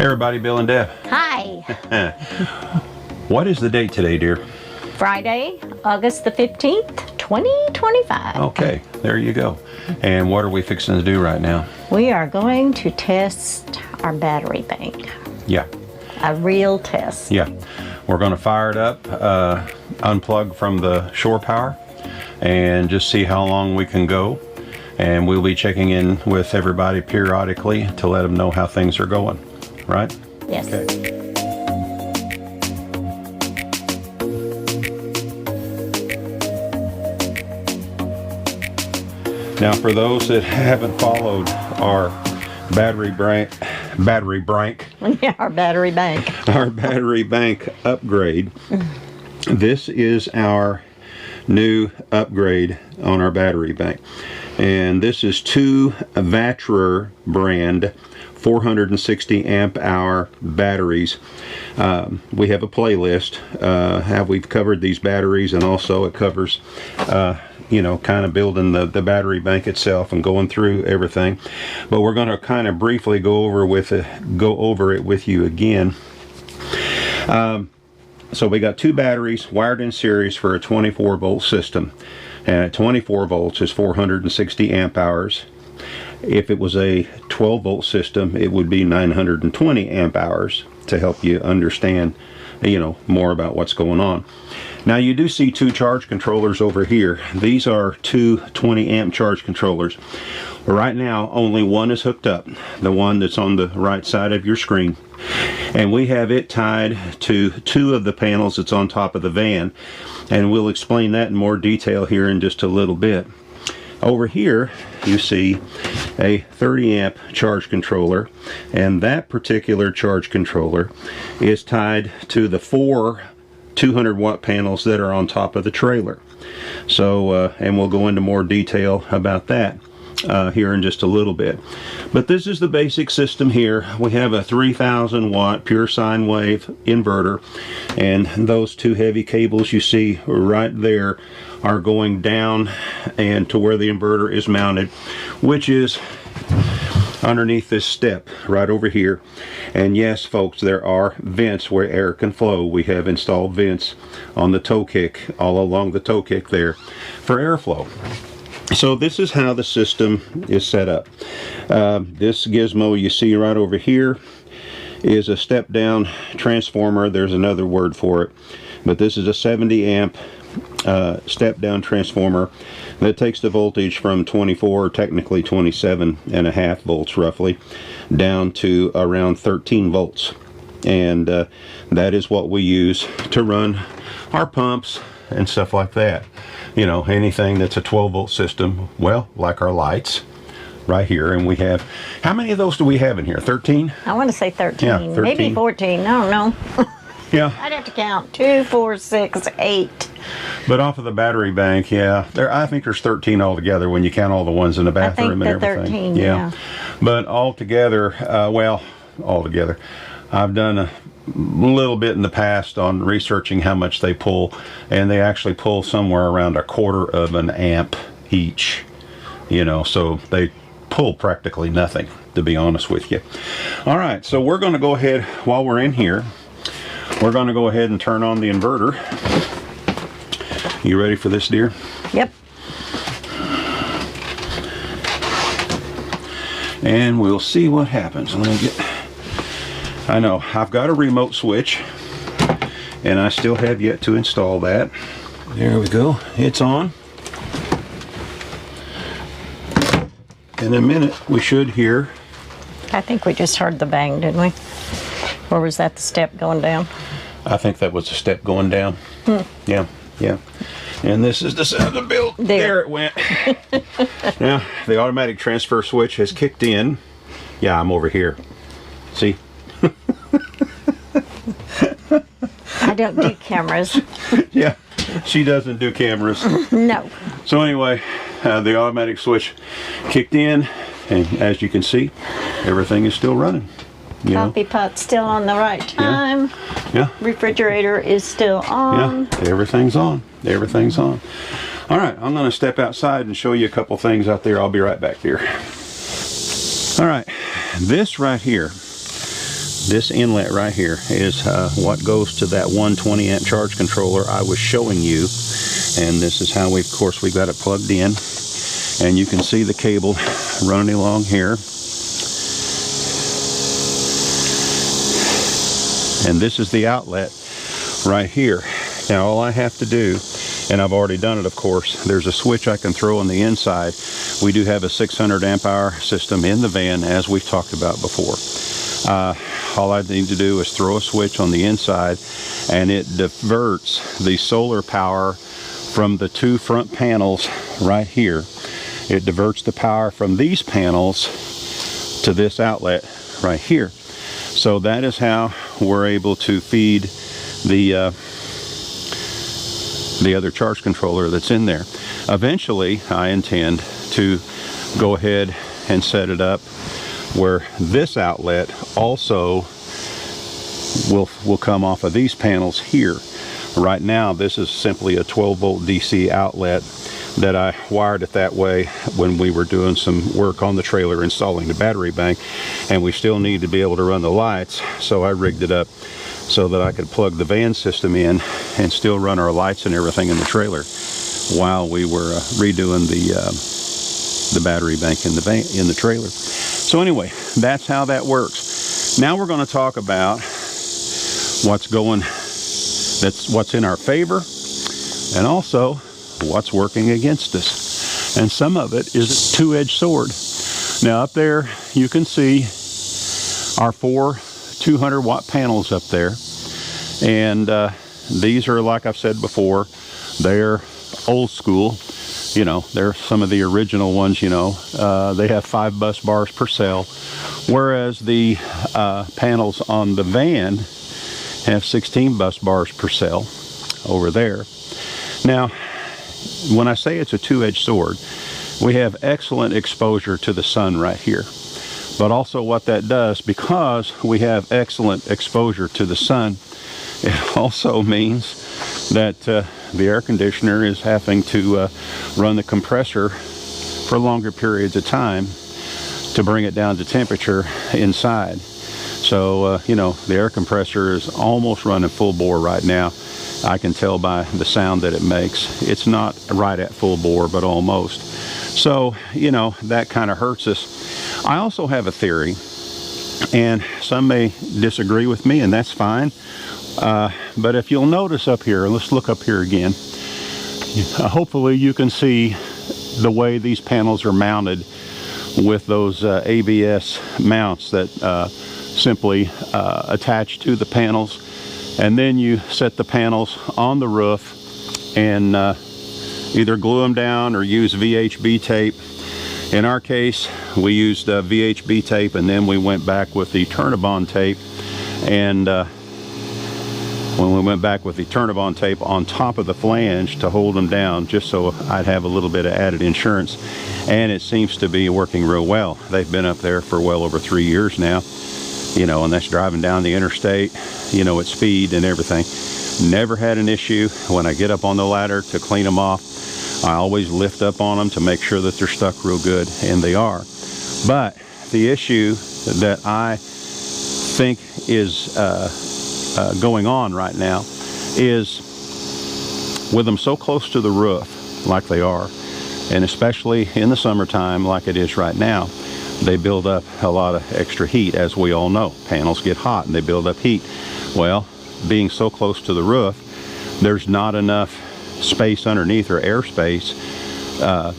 Hey everybody, Bill and Deb. Hi. What is the date today, dear? Friday, August the 15th, 2025. Okay, there you go. And what are we fixing to do right now? We are going to test our battery bank. Yeah. A real test. Yeah. We're going to fire it up, unplug from the shore power, and just see how long we can go. And we'll be checking in with everybody periodically to let them know how things are going. Right? Yes. Okay. Now, for those that haven't followed our battery bank, Yeah, our battery bank. our battery bank upgrade. This is our new upgrade on our battery bank, and this is two Vatrer brand 460 amp hour batteries. We have a playlist how we've covered these batteries, and also it covers you know, kind of building the battery bank itself and going through everything. But we're going to kind of briefly go over it with you again. So we got two batteries wired in series for a 24 volt system, and at 24 volts is 460 amp hours. If it was a 12 volt system, it would be 920 amp hours, to help you understand, you know, more about what's going on. Now, you do see two charge controllers over here. These are two 20 amp charge controllers. Right now, only one is hooked up, the one that's on the right side of your screen. And we have it tied to two of the panels that's on top of the van. And we'll explain that in more detail here in just a little bit. Over here, you see a 30 amp charge controller, and that particular charge controller is tied to the four 200 watt panels that are on top of the trailer. So, and we'll go into more detail about that here in just a little bit. But this is the basic system here. We have a 3000 watt pure sine wave inverter, and those two heavy cables you see right there are going down and to where the inverter is mounted, which is underneath this step right over here. And yes, folks, there are vents where air can flow. We have installed vents on the toe kick, all along the toe kick there, for airflow. So this is how the system is set up. This gizmo you see right over here is a step down transformer. There's another word for it, but this is a 70 amp step down transformer that takes the voltage from 24, technically 27.5 volts roughly, down to around 13 volts. And that is what we use to run our pumps and stuff like that. You know, anything that's a 12 volt system, well, like our lights right here. And we have, how many of those do we have in here? 13? I want to say 13. Yeah, 13. Maybe 14. I don't know. Yeah. I'd have to count. 2, 4, 6, 8. But off of the battery bank, yeah, I think there's 13 altogether when you count all the ones in the bathroom and everything. 13, yeah. But altogether, well, altogether, I've done a little bit in the past on researching how much they pull, and they actually pull somewhere around 1/4 of an amp each. You know, so they pull practically nothing, to be honest with you. All right, so we're going to go ahead, while we're in here, we're going to go ahead and turn on the inverter. You ready for this, dear? Yep. And we'll see what happens. Let me get, I know, I've got a remote switch, and I still have yet to install that. There we go. It's on. In a minute, we should hear. I think we just heard the bang, didn't we? Or was that the step going down? I think that was a step going down. Yeah, yeah. And this is the sound of the bill. There it went. Now, the automatic transfer switch has kicked in. Yeah, I'm over here. See? I don't do cameras. Yeah, she doesn't do cameras. No. So anyway, the automatic switch kicked in, and as you can see, everything is still running. Coffee pot's still on the right time. Yeah. Refrigerator is still on. Yeah, everything's on. Everything's on. All right, I'm going to step outside and show you a couple things out there. I'll be right back here. All right, this right here, this inlet right here is what goes to that 120 amp charge controller I was showing you, and this is how of course we've got it plugged in, and you can see the cable running along here, and this is the outlet right here. Now all I have to do, and I've already done it of course, there's a switch I can throw on the inside. We do have a 600 amp hour system in the van, as we've talked about before. All I need to do is throw a switch on the inside, and it diverts the solar power from the two front panels right here. It diverts the power from these panels to this outlet right here. So that is how we're able to feed the other charge controller that's in there. Eventually, I intend to go ahead and set it up where this outlet also will come off of these panels here. Right now, this is simply a 12 volt DC outlet that I wired it that way when we were doing some work on the trailer installing the battery bank, and we still need to be able to run the lights, so I rigged it up so that I could plug the van system in and still run our lights and everything in the trailer while we were redoing the battery bank in the trailer. So anyway, that's how that works. Now we're going to talk about what's in our favor, and also what's working against us. And some of it is a two-edged sword. Now up there you can see our 4 200 watt panels up there, and these are, like I've said before, they're old school. You know, they're some of the original ones. You know, they have 5 bus bars per cell, whereas the panels on the van have 16 bus bars per cell over there. Now, when I say it's a two-edged sword, we have excellent exposure to the sun right here. But also what that does, because we have excellent exposure to the sun, it also means that the air conditioner is having to run the compressor for longer periods of time to bring it down to temperature inside. So, you know, the air compressor is almost running full bore right now. I can tell by the sound that it makes. It's not right at full bore, but almost. So, you know, that kind of hurts us. I also have a theory, and some may disagree with me, and that's fine. But if you'll notice up here, let's look up here again. Hopefully you can see the way these panels are mounted with those ABS mounts that simply attach to the panels, and then you set the panels on the roof and either glue them down or use VHB tape. In our case, we used VHB tape, and then we went back with the Turnabond tape, and when we went back with the Turnabond tape on top of the flange to hold them down, just so I'd have a little bit of added insurance. And it seems to be working real well. They've been up there for well over 3 years now, you know, and that's driving down the interstate, you know, at speed and everything. Never had an issue. When I get up on the ladder to clean them off, I always lift up on them to make sure that they're stuck real good, and they are. But the issue that I think is going on right now is with them so close to the roof like they are, and especially in the summertime like it is right now, they build up a lot of extra heat. As we all know, panels get hot and they build up heat. Well, being so close to the roof, there's not enough space underneath, or airspace,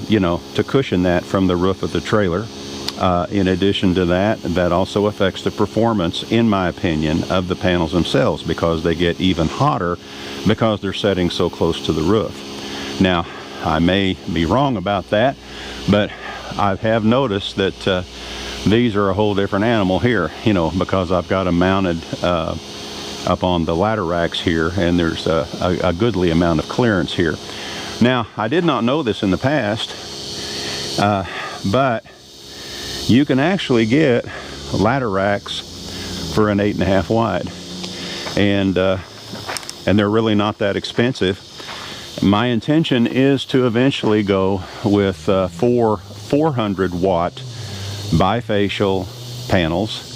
you know, to cushion that from the roof of the trailer. In addition to that, that also affects the performance, in my opinion, of the panels themselves, because they get even hotter because they're setting so close to the roof. Now, I may be wrong about that, but I have noticed that these are a whole different animal here, you know, because I've got them mounted up on the ladder racks here, and there's a goodly amount of clearance here. Now, I did not know this in the past, but you can actually get ladder racks for an 8.5 wide, and they're really not that expensive. My intention is to eventually go with 400 watt bifacial panels.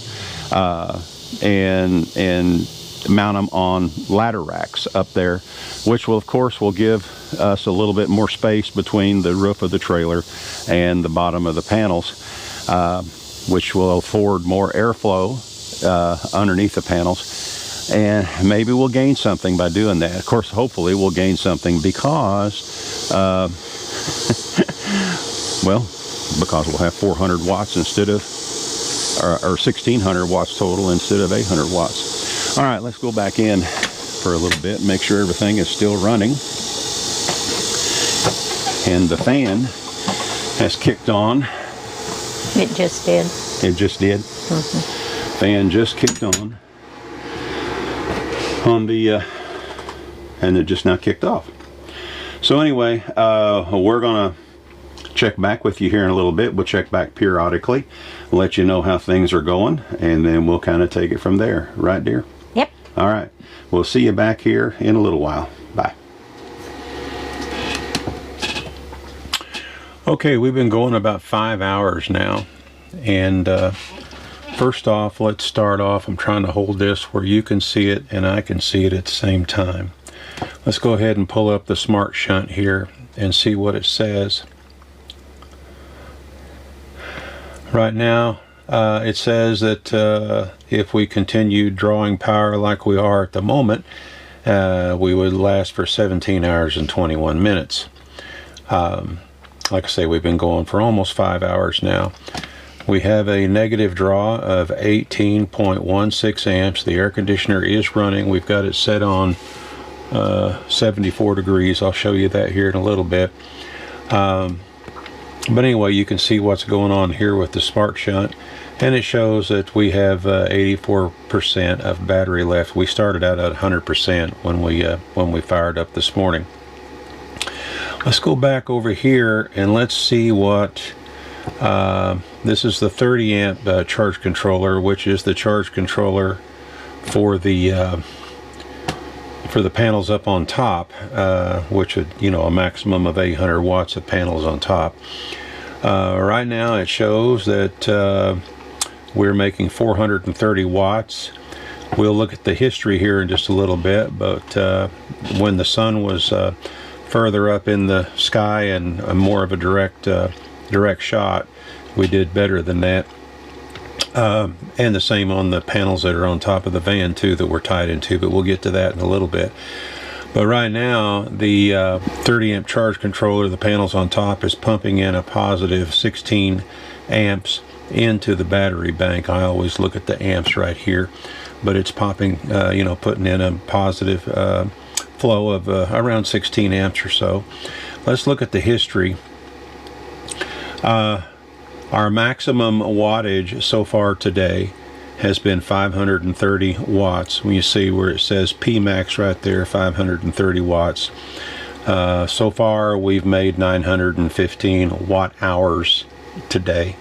and mount them on ladder racks up there, which will of course will give us a little bit more space between the roof of the trailer and the bottom of the panels, which will afford more airflow underneath the panels, and maybe we'll gain something by doing that. Of course, hopefully we'll gain something because well, because we'll have 400 watts instead of, or 1600 watts total instead of 800 watts. All right, let's go back in for a little bit, make sure everything is still running. And the fan has kicked on. It just did. It just did. Fan just kicked on the, and it just now kicked off. So anyway, we're gonna check back with you here in a little bit. We'll check back periodically, let you know how things are going, and then we'll kind of take it from there. Right, dear? Yep. All right. We'll see you back here in a little while. Bye. Okay, we've been going about 5 hours now, and first off, let's start off. I'm trying to hold this where you can see it and I can see it at the same time. Let's go ahead and pull up the Smart Shunt here and see what it says. Right now, it says that if we continue drawing power like we are at the moment, we would last for 17 hours and 21 minutes. Like I say, we've been going for almost 5 hours now. We have a negative draw of 18.16 amps. The air conditioner is running. We've got it set on 74 degrees. I'll show you that here in a little bit. But anyway, you can see what's going on here with the Smart Shunt, and it shows that we have 84% of battery left. We started out at 100% when we fired up this morning. Let's go back over here and let's see what this is. The 30 amp charge controller, which is the charge controller for the panels up on top, which would, you know, a maximum of 800 watts of panels on top. Right now it shows that we're making 430 watts. We'll look at the history here in just a little bit, but when the sun was further up in the sky and more of a direct shot, we did better than that. And the same on the panels that are on top of the van too, that we're tied into, but we'll get to that in a little bit. But right now, the 30 amp charge controller, the panels on top, is pumping in a positive 16 amps into the battery bank. I always look at the amps right here, but it's popping, you know, putting in a positive flow of around 16 amps or so. Let's look at the history. Our maximum wattage so far today has been 530 watts. When you see where it says P-max right there, 530 watts. So far we've made 915 watt hours today.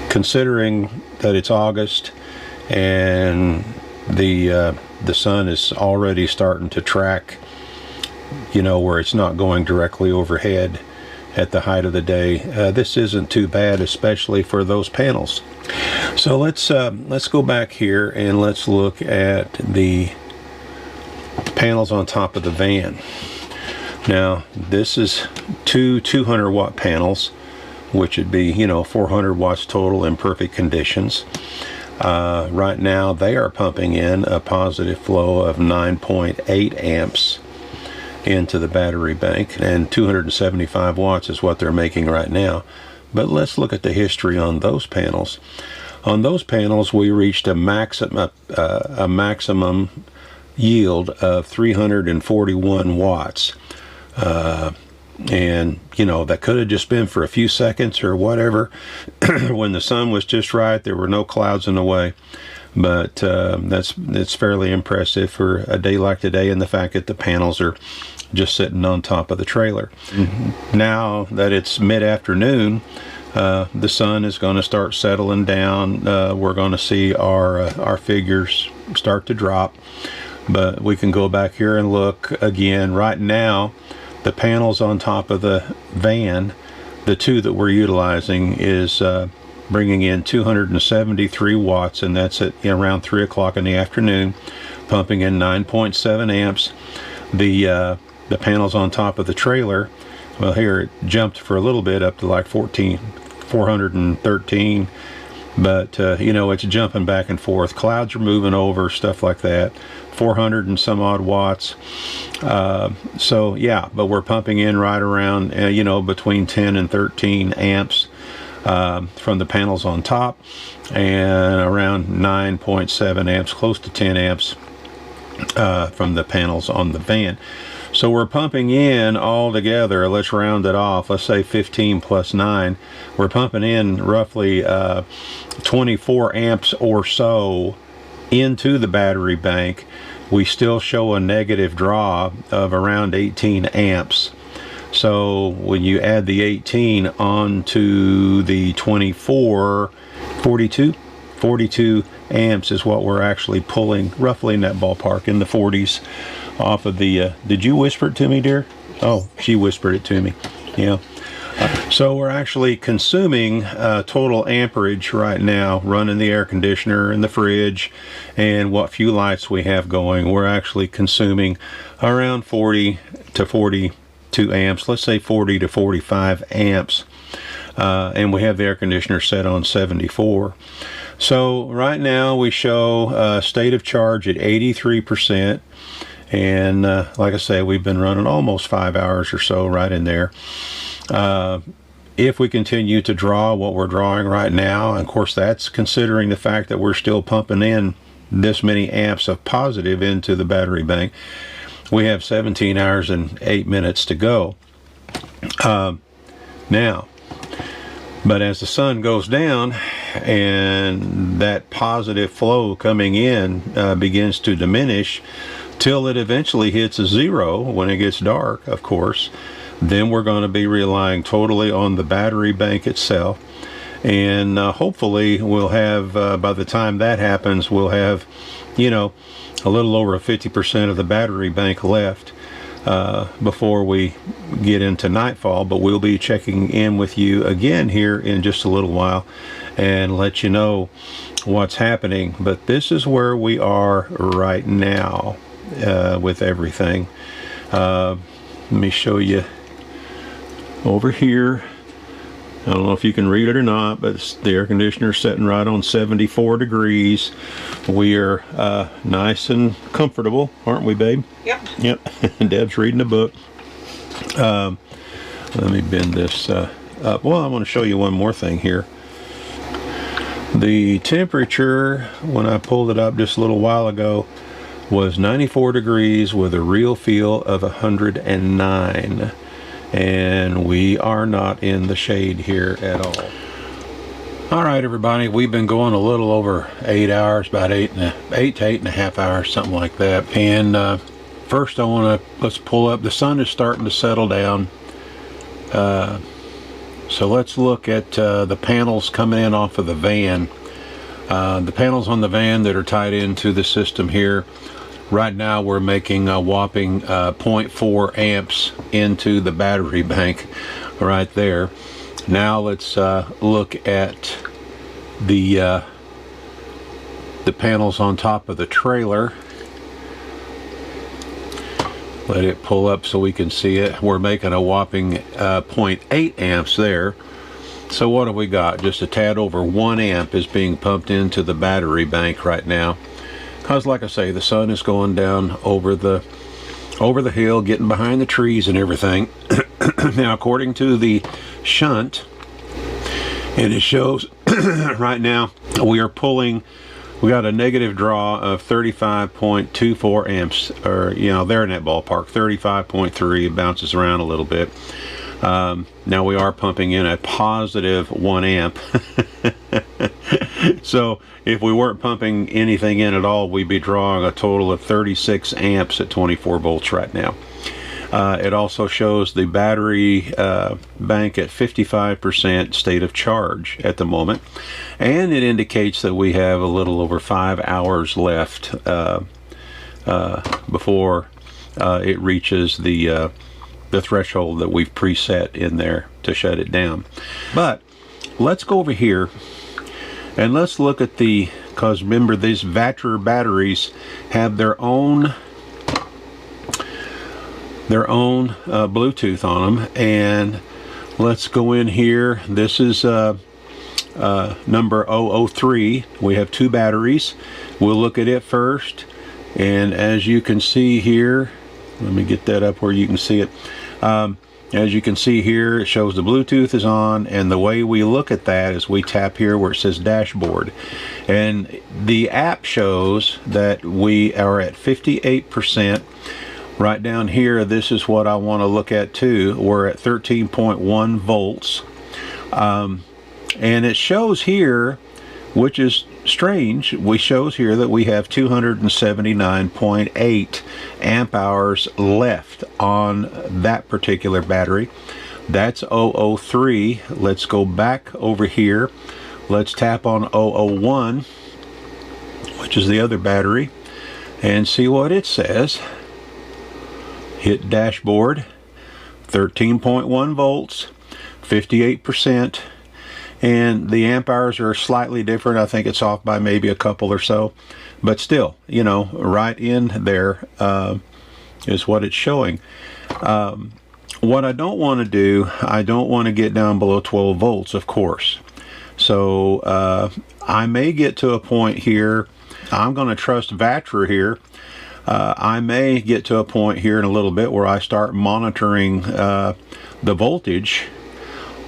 Considering that it's August and the sun is already starting to track, you know, where it's not going directly overhead at the height of the day, this isn't too bad, especially for those panels. So let's go back here and let's look at the panels on top of the van. Now this is two 200 watt panels, which would be, you know, 400 watts total in perfect conditions. Right now they are pumping in a positive flow of 9.8 amps into the battery bank, and 275 watts is what they're making right now. But let's look at the history on those panels. On those panels we reached a maximum yield of 341 watts, and you know, that could have just been for a few seconds or whatever when the sun was just right, there were no clouds in the way. But that's fairly impressive for a day like today, and the fact that the panels are just sitting on top of the trailer. Now that it's mid-afternoon, the sun is going to start settling down. We're going to see our figures start to drop, but we can go back here and look again. Right now the panels on top of the van, the two that we're utilizing, is bringing in 273 watts, and that's at around 3 o'clock in the afternoon, pumping in 9.7 amps. The panels on top of the trailer, well, here it jumped for a little bit up to like 413, but you know, it's jumping back and forth. Clouds are moving over, stuff like that. 400 and some odd watts. So yeah, but we're pumping in right around you know, between 10 and 13 amps from the panels on top, and around 9.7 amps, close to 10 amps from the panels on the van. So we're pumping in all together, let's round it off, let's say 15 plus 9. We're pumping in roughly 24 amps or so into the battery bank. We still show a negative draw of around 18 amps. So when you add the 18 onto the 24, 42 amps is what we're actually pulling, roughly in that ballpark, in the 40s, off of the did you whisper it to me, dear? Oh, she whispered it to me. Yeah. So we're actually consuming total amperage right now, running the air conditioner and the fridge and what few lights we have going. We're actually consuming around 40 to 42 amps, let's say 40 to 45 amps, and we have the air conditioner set on 74. So right now we show state of charge at 83%, and like I say, we've been running almost 5 hours or so right in there. If we continue to draw what we're drawing right now, and of course that's considering the fact that we're still pumping in this many amps of positive into the battery bank, we have 17 hours and 8 minutes to go. Now, but as the sun goes down and that positive flow coming in begins to diminish till it eventually hits a zero when it gets dark, of course, then we're going to be relying totally on the battery bank itself. And hopefully we'll have, by the time that happens, we'll have, you know, a little over 50% of the battery bank left before we get into nightfall. But we'll be checking in with you again here in just a little while and let you know what's happening. But this is where we are right now with everything. Let me show you over here. I don't know if you can read it or not, but the air conditioner is sitting right on 74 degrees. We are nice and comfortable, aren't we, babe? Yep. Yep. Deb's reading a book. Let me bend this up. Well, I want to show you one more thing here. The temperature, when I pulled it up just a little while ago, was 94 degrees with a real feel of 109. And we are not in the shade here at all. All right, everybody, we've been going a little over 8 hours, about 8 to 8.5 hours, something like that. And first let's pull up. The sun is starting to settle down. So let's look at the panels coming in off of the van. The panels on the van that are tied into the system here. Right now we're making a whopping 0.4 amps into the battery bank right there. Now let's look at the panels on top of the trailer. Let it pull up so we can see it. We're making a whopping 0.8 amps there. So what have we got? Just a tad over 1 amp is being pumped into the battery bank right now. Because like I say, the sun is going down over the hill, getting behind the trees and everything. Now, according to the Shunt, and it shows right now we got a negative draw of 35.24 amps, or, you know, they're in that ballpark, 35.3. It bounces around a little bit. Now we are pumping in a positive 1 amp. So if we weren't pumping anything in at all, we'd be drawing a total of 36 amps at 24 volts right now. It also shows the battery bank at 55% state of charge at the moment, and it indicates that we have a little over 5 hours left before it reaches the threshold that we've preset in there to shut it down. But let's go over here And let's look at the, because remember these Vater batteries have their own Bluetooth on them. And let's go in here. This is number 003. We have 2 batteries. We'll look at it first. And as you can see here, let me get that up where you can see it. As you can see here, it shows the Bluetooth is on, and the way we look at that is we tap here where it says dashboard. And the app shows that we are at 58%. Right down here, this is what I want to look at too. We're at 13.1 volts. And it shows here, which is strange, we shows here that we have 279.8 amp hours left on that particular battery. That's 003. Let's go back over here. Let's tap on 001, which is the other battery, and see what it says. Hit dashboard, 13.1 volts, 58%. And the amp hours are slightly different. I think it's off by maybe a couple or so, but still, you know, right in there is what it's showing. What I don't want to do, I don't want to get down below 12 volts, of course. So I may get to a point here. I'm going to trust Vatrer here. I may get to a point here in a little bit where I start monitoring the voltage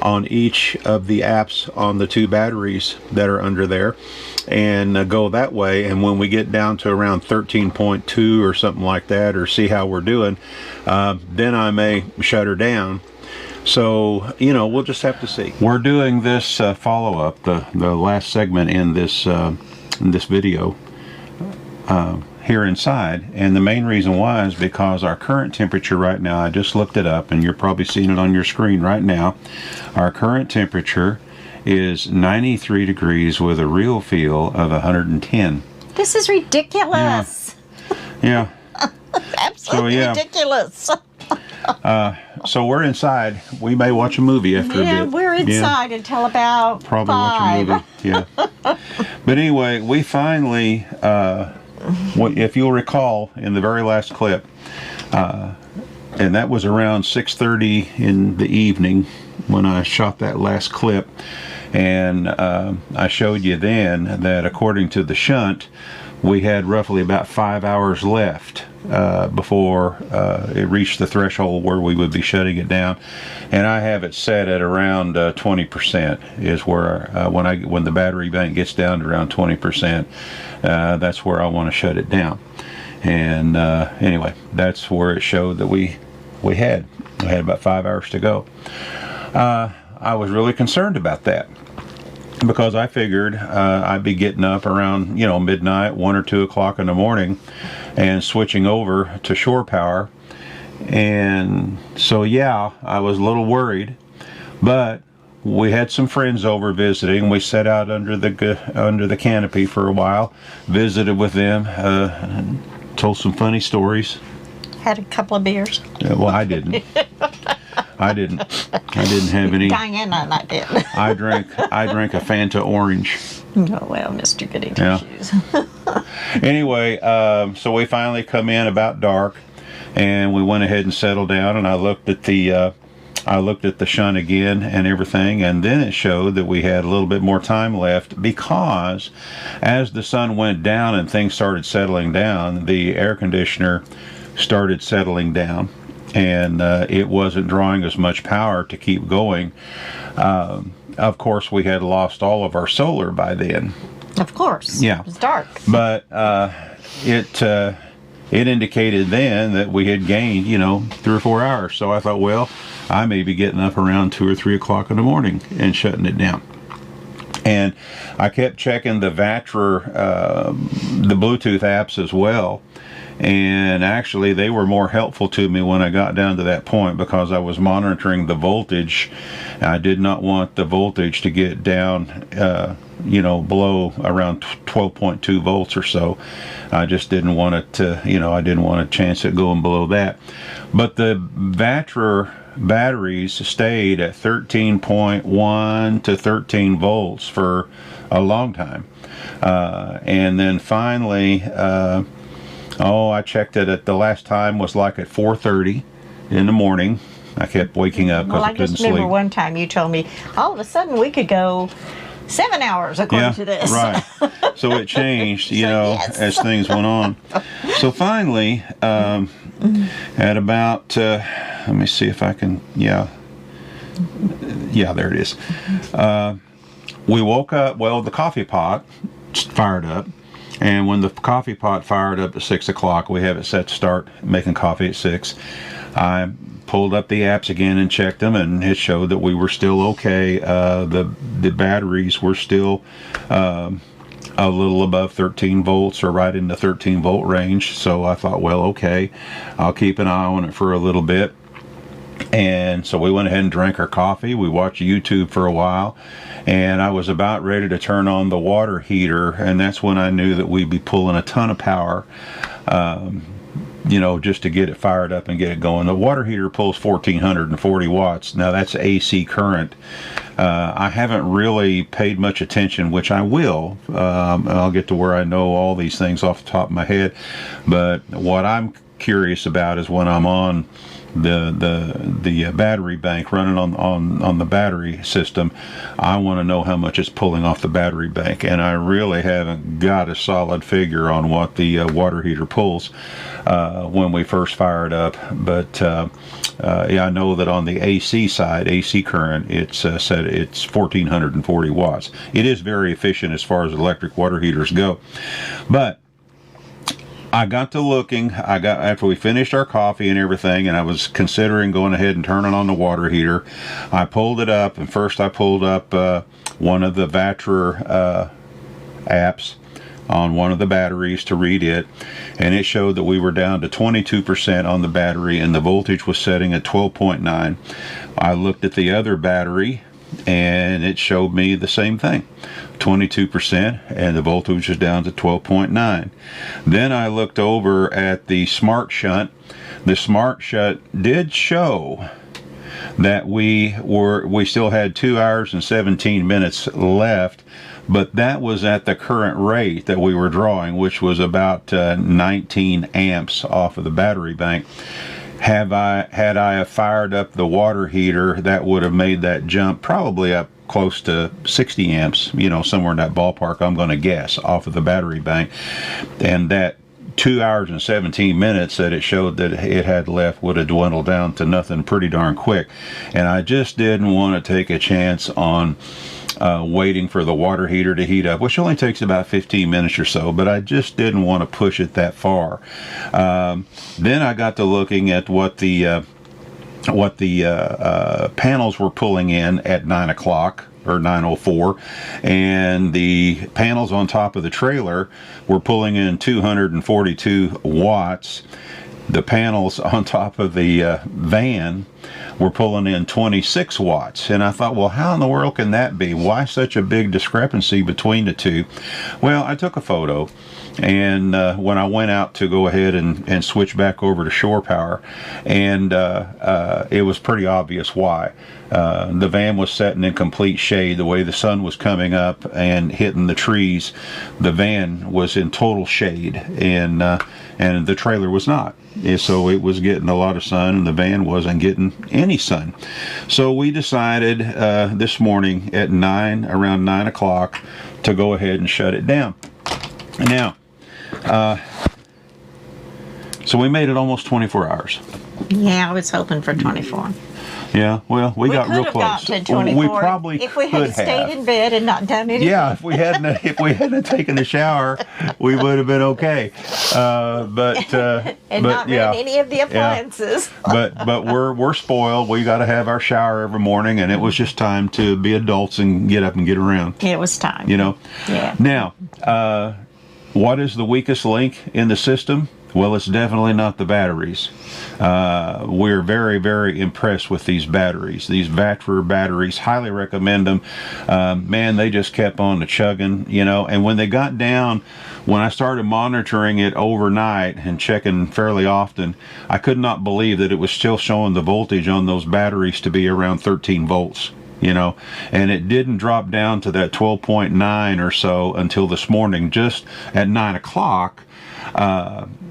on each of the apps on the 2 batteries that are under there, and go that way. And when we get down to around 13.2 or something like that, or see how we're doing, then I may shut her down. So, you know, we'll just have to see. We're doing this follow-up, the last segment in this video here inside, and the main reason why is because our current temperature right now, I just looked it up, and you're probably seeing it on your screen right now. Our current temperature is 93 degrees with a real feel of 110. This is ridiculous. Yeah. Absolutely ridiculous. So we're inside. We may watch a movie after a bit. Yeah, we're inside until about probably 5. watch a movie. Yeah. But anyway, we finally, if you'll recall in the very last clip, and that was around 6:30 in the evening when I shot that last clip, and I showed you then that according to the shunt, we had roughly about 5 hours left before it reached the threshold where we would be shutting it down. And I have it set at around 20% is where when the battery bank gets down to around 20%, that's where I want to shut it down. And anyway, that's where it showed that we had about 5 hours to go. I was really concerned about that, because I figured I'd be getting up around, you know, midnight, 1 or 2 o'clock in the morning, and switching over to shore power. And so, yeah, I was a little worried, but we had some friends over visiting. We sat out under the canopy for a while, visited with them, told some funny stories. Had a couple of beers. Well, I didn't. I didn't have any. Diane and I did. I drank a Fanta orange. Oh, well, Mr. Goody Two-Shoes. Anyway, so we finally come in about dark, and we went ahead and settled down, and I looked at the shunt again and everything, and then it showed that we had a little bit more time left, because as the sun went down and things started settling down, the air conditioner started settling down, and it wasn't drawing as much power to keep going. Of course, we had lost all of our solar by then. Of course. Yeah. It was dark. But it indicated then that we had gained, 3 or 4 hours. So I thought, well, I may be getting up around 2 or 3 o'clock in the morning and shutting it down. And I kept checking the Vatrer, the Bluetooth apps as well. And actually, they were more helpful to me when I got down to that point, because I was monitoring the voltage. I did not want the voltage to get down, below around 12.2 volts or so. I just didn't want it to, I didn't want a chance at going below that. But the Vatrer batteries stayed at 13.1 to 13 volts for a long time. And then finally, I checked it at the last time was like at 4:30 in the morning. I kept waking up because Well, I I couldn't just remember sleep. one time you told me all of a sudden we could go 7 hours according to this. Right. So it changed, yes. as things went on. So finally, at about, let me see if I can, yeah, there it is. We woke up, well, the coffee pot fired up. And when the coffee pot fired up at 6 o'clock, we have it set to start making coffee at 6. I pulled up the apps again and checked them, and it showed that we were still okay. The batteries were still a little above 13 volts, or right in the 13 volt range. So I thought, well, okay, I'll keep an eye on it for a little bit. And so we went ahead and drank our coffee. We watched YouTube for a while, and I was about ready to turn on the water heater, and that's when I knew that we'd be pulling a ton of power, just to get it fired up and get it going. The water heater pulls 1440 watts. Now that's AC current. I haven't really paid much attention, which I will. I'll get to where I know all these things off the top of my head. But what I'm curious about is when I'm on the battery bank running on the battery system, I want to know how much it's pulling off the battery bank, and I really haven't got a solid figure on what the water heater pulls when we first fire it up. But I know that on the AC side, AC current, it's said it's 1440 watts. It is very efficient as far as electric water heaters go. But I got to looking, after we finished our coffee and everything, and I was considering going ahead and turning on the water heater. I pulled it up, and first I pulled up one of the Vater apps on one of the batteries to read it, and it showed that we were down to 22% on the battery, and the voltage was setting at 12.9. I looked at the other battery, and it showed me the same thing, 22%, and the voltage was down to 12.9. Then I looked over at the Smart Shunt. The Smart Shunt did show that we still had 2 hours and 17 minutes left, but that was at the current rate that we were drawing, which was about 19 amps off of the battery bank. Had I fired up the water heater, that would have made that jump probably up close to 60 amps, somewhere in that ballpark, I'm going to guess, off of the battery bank. And that 2 hours and 17 minutes that it showed that it had left would have dwindled down to nothing pretty darn quick. And I just didn't want to take a chance on waiting for the water heater to heat up, which only takes about 15 minutes or so, but I just didn't want to push it that far. Then I got to looking at what the panels were pulling in at 9 o'clock or 9:04, and the panels on top of the trailer were pulling in 242 watts. The panels on top of the van were pulling in 26 watts. And I thought, well, how in the world can that be? Why such a big discrepancy between the two? Well, I took a photo, and when I went out to go ahead and switch back over to shore power, and it was pretty obvious why. The van was sitting in complete shade. The way the sun was coming up and hitting the trees, the van was in total shade, and the trailer was not. So it was getting a lot of sun, and the van wasn't getting any sun. So we decided this morning at around 9 o'clock, to go ahead and shut it down. Now, so we made it almost 24 hours. Yeah, I was hoping for 24. Yeah, well, we got real could have close. got to 24 We probably if we had stayed in bed and not done anything. Yeah, if we hadn't taken a shower, we would have been okay. And not ran any of the appliances. Yeah. But we're spoiled. We got to have our shower every morning, and it was just time to be adults and get up and get around. It was time. Yeah. Now, what is the weakest link in the system? Well, it's definitely not the batteries. We're very, very impressed with these batteries. These Vatrer batteries, highly recommend them. Man, they just kept on chugging, and when they got down, when I started monitoring it overnight and checking fairly often, I could not believe that it was still showing the voltage on those batteries to be around 13 volts. you know, and it didn't drop down to that 12.9 or so until this morning, just at 9 o'clock,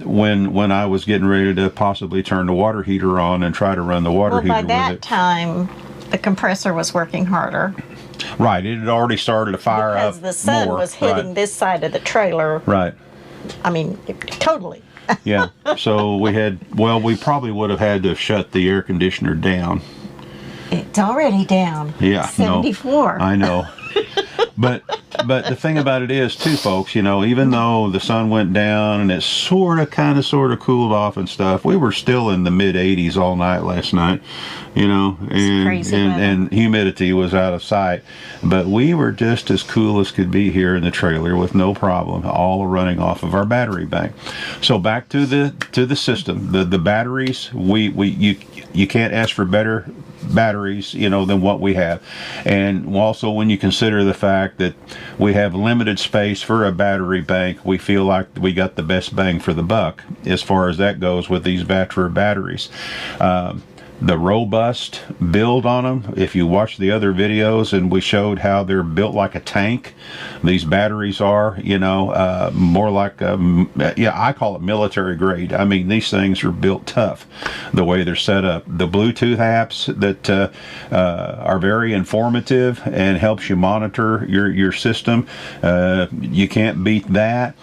when I was getting ready to possibly turn the water heater on and try to run the water heater By with that it. time, the compressor was working harder. Right, it had already started to fire up Because the sun more. was hitting this side of the trailer. Right. I mean, totally. Yeah. So we probably would have had to shut the air conditioner down. It's already down. Yeah. 74. No, I know. But the thing about it is too, folks, you know, even though the sun went down and it sort of cooled off and stuff, we were still in the mid 80s all night last night, you know, and humidity was out of sight. But we were just as cool as could be here in the trailer with no problem, all running off of our battery bank. So back to the system, the batteries, you can't ask for better batteries, you know, than what we have. And also, when you consider the fact that we have limited space for a battery bank, we feel like we got the best bang for the buck as far as that goes with these Vater batteries. The robust build on them, if you watch the other videos and we showed how they're built like a tank, these batteries are, you know, more like, I call it military grade. I mean, these things are built tough the way they're set up. The Bluetooth apps that are very informative and helps you monitor your system, you can't beat that.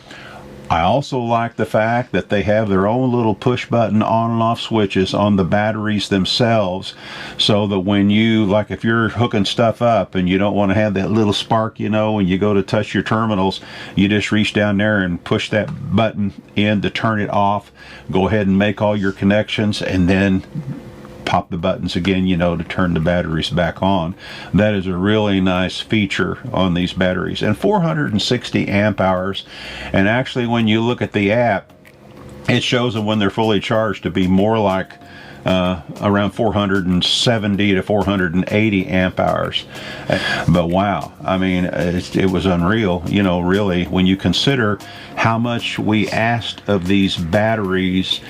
I also like the fact that they have their own little push button on and off switches on the batteries themselves, so that when you, like if you're hooking stuff up and you don't want to have that little spark, you know, when you go to touch your terminals, you just reach down there and push that button in to turn it off, go ahead and make all your connections, and then pop the buttons again, you know, to turn the batteries back on. That is a really nice feature on these batteries. And 460 amp hours. And actually, when you look at the app, it shows them when they're fully charged to be more like around 470 to 480 amp hours. But wow, I mean, it was unreal, you know, really, when you consider how much we asked of these batteries.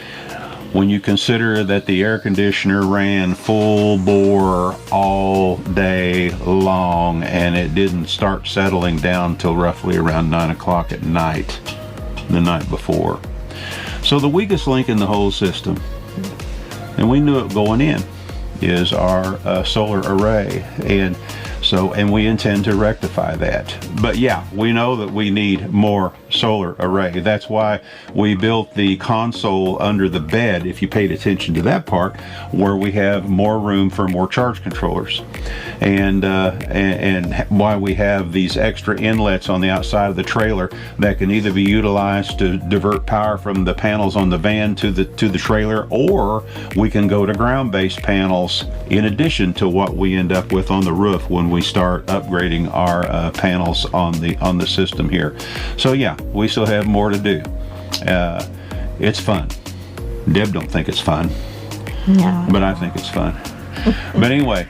When you consider that the air conditioner ran full bore all day long and it didn't start settling down till roughly around 9 o'clock at night, the night before. So the weakest link in the whole system, and we knew it going in, is our solar array. And we intend to rectify that. But yeah, we know that we need more solar array. That's why we built the console under the bed, if you paid attention to that part, where we have more room for more charge controllers. And why we have these extra inlets on the outside of the trailer that can either be utilized to divert power from the panels on the van to the trailer, or we can go to ground-based panels in addition to what we end up with on the roof when we start upgrading our panels on the system here. So yeah, we still have more to do. It's fun. Deb don't think it's fun. No. But I think it's fun. But anyway,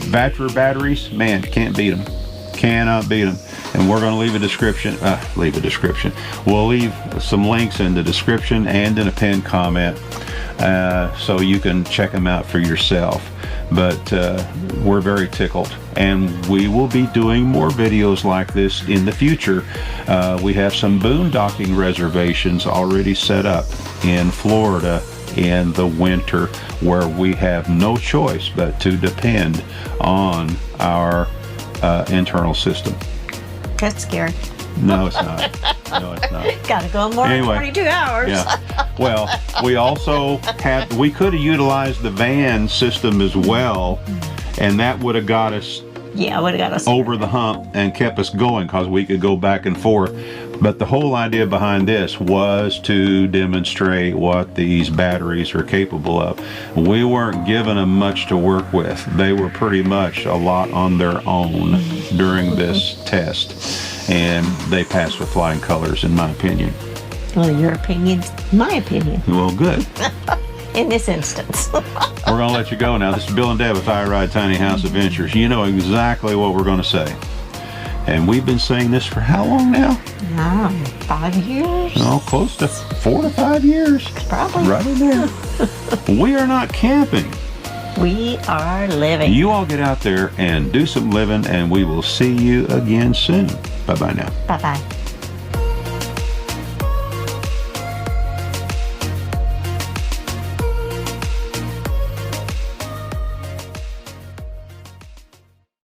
Vater batteries, man, can't beat them. Cannot beat them. And we're going to leave a description. We'll leave some links in the description and in a pinned comment, so you can check them out for yourself. But we're very tickled, and we will be doing more videos like this in the future. We have some boondocking reservations already set up in Florida in the winter, where we have no choice but to depend on our internal system. That's scary. No, it's not. No, it's not. Gotta go more than 22 hours. Yeah. Well, we could have utilized the van system as well, and that would have got us over the hump and kept us going, because we could go back and forth. But the whole idea behind this was to demonstrate what these batteries are capable of. We weren't giving them much to work with. They were pretty much a lot on their own during this test, and they passed with flying colors, in my opinion. Well, your opinion's my opinion. Well, good. In this instance. We're going to let you go now. This is Bill and Deb with I Ride Tiny House Adventures. You know exactly what we're going to say. And we've been saying this for how long now? 5 years? Oh, close to 4 to 5 years. Probably. Right in there. We are not camping. We are living. You all get out there and do some living, and we will see you again soon. Bye-bye now. Bye-bye.